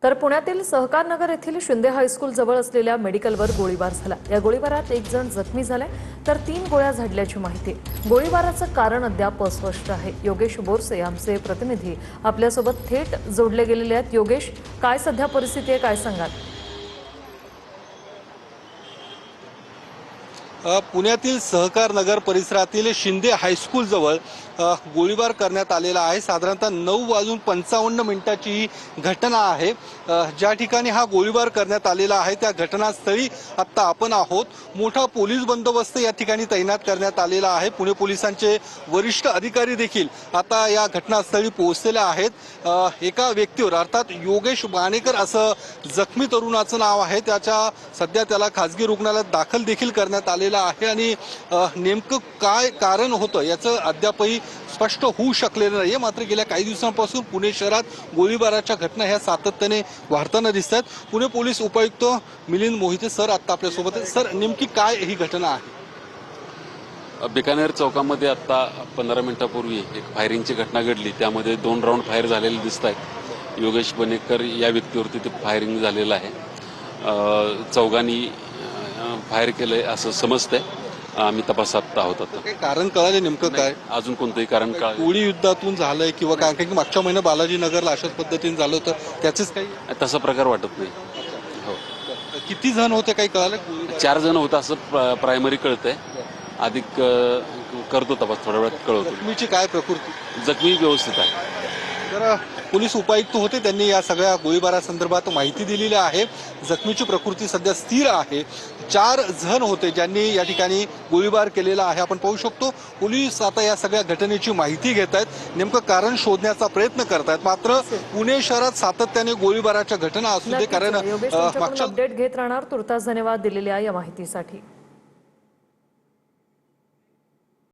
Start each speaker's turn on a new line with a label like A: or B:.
A: तर पुण्यातील सहकार नगर येथील शिंदे हायस्कूल जवळ असलेल्या मेडिकलवर गोळीबार झाला। या गोळीबारात एक जण जखमी झालाय तर 3 गोळ्या झाडल्याची माहिती। गोळीबाराचं कारण अद्याप अस्पष्ट आहे। योगेश बोरसे आमचे प्रतिनिधी आपल्यासोबत थेट जोडले गेलेले आहेत। योगेश, काय सध्या परिस्थिती आहे, काय सांगाल?
B: पुण्यातील सहकार नगर परिसरातील शिंदे हायस्कूल जवळ गोळीबार करण्यात आलेला आहे। साधारणतः 9:55 ही घटना आहे। ज्या ठिकाणी हा गोळीबार करण्यात आलेला आहे त्या घटनास्थळी आता आपण आहोत। मोठा पोलीस बंदोबस्त या ठिकाणी तैनात करण्यात आलेला आहे। पुणे पोलिसांचे वरिष्ठ अधिकारी देखील आता या घटनास्थळी पोहोचलेले आहेत। एका व्यक्तीवर अर्थात योगेश बाणेकर असं जखमी तरुणाचं नाव आहे। सध्या त्याला खासगी रुग्णालयात दाखल देखील करण्यात आलेलं आहे आणि नेमकं काय कारण होतं याचं अद्यापही स्पष्ट होऊ शकलेलं नाहीये। मात्र गेल्या काही दिवसांपासून पुणे शहरात गोळीबाराच्या घटना ह्या सातत्याने वाढताना दिसत आहेत। पुणे पोलीस उपायुक्त मिलिंद मोहिते सर आता आपल्यासोबत आहेत। सर, नेमकी काय ही घटना आहे?
C: बिकानेर चौकामध्ये आता 15 मिनिटांपूर्वी एक फायरिंगची घटना घडली। त्यामध्ये 2 राऊंड फायर झालेले दिसत आहेत। योगेश बाणेकर या व्यक्तीवरती ते फायरिंग झालेलं आहे। चौघांनी फायर केलंय असं समजतंय। आम्ही तपासात आहोत। आता
B: काही कारण कळाले नेमकं काय?
C: अजून कोणतंही कारण कळालं
B: कोळी युद्धातून झालंय किंवा काय? कारण की मागच्या महिन्यात बालाजी नगरला अशाच पद्धतीने झालं होतं, त्याचेच काही
C: तसा प्रकार वाटत नाही। हो,
B: किती जण होते काही कळालं?
C: 4 जण होतं असं प्रायमरी कळतंय। अधिक करतो तपास, थोड्या वेळात कळवतो।
B: जखमीची काय प्रकृती?
C: जखमी व्यवस्थित आहे।
B: तर पोलीस उपायुक्त होते, त्यांनी या सगळ्या गोळीबारासंदर्भात माहिती दिलेली आहे। जखमीची प्रकृती सध्या स्थिर आहे। 4 जण होते ज्यांनी या ठिकाणी गोळीबार केलेला आहे। आपण पाहू शकतो पोलीस आता या सगळ्या घटनेची माहिती घेत आहेत, नेमकं कारण शोधण्याचा प्रयत्न करतायत। मात्र पुणे शहरात सातत्याने गोळीबाराच्या घटना असू दे, कारण
A: योगेश, तुमच्याकडून अपडेट घेत राहणार। तुर्तास धन्यवाद दिलेल्या या माहितीसाठी।